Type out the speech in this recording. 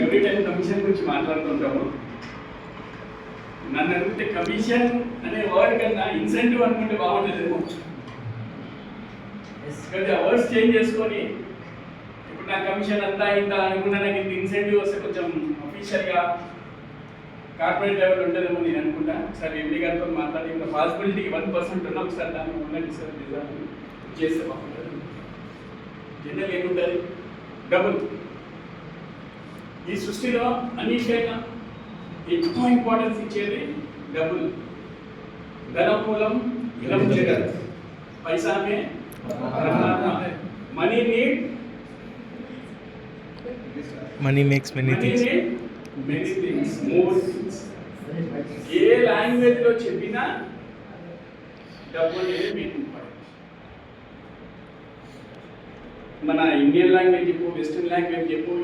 Every time commission గురించి మాట్లాడుతుంటాము. నన్ను అడిగితే కమిషన్ అనే వర్డ్ కన్నా ఇన్సెంటివ్ అనుకుంటే బాగుండేదేమో. కానీ ఆ వర్డ్స్ చేంజ్ చేసుకొని ఇప్పుడు నా కమిషన్ అంతా ఇంత అనుకున్నా, నాకు ఇంత ఇన్సెంటివ్ వస్తే కొంచెం అఫీషియల్గా కార్పొరేట్ లెవెల్ ఉంటుందేమో నేను అనుకుంటా. ఒకసారి ఎండి గారితో మాట్లాడి ఇంకా పాసిబిలిటీ 1% ఉన్నా ఒకసారి దాన్ని ఉన్న డిస్కస్ చేస్తే బాగుంటుంది. జనరల్ ఏముంటుంది, డబుల్. ఈ సృష్టిలో అన్నిటికైనా ఎక్కువ ఇంపార్టెన్స్ ఇచ్చేది డబుల్. ధనమూలం ఇలం జగత్, పైసామే money need, money makes many things, many things, more things. ఏ లాంగ్వేజ్ లో చెప్పినా డబ్బు అనేది మెయిన్ ఇంపార్టెంట్. మన ఇండియన్ లాంగ్వేజ్ చెప్పు, వెస్టర్న్ లాంగ్వేజ్ చెప్పు,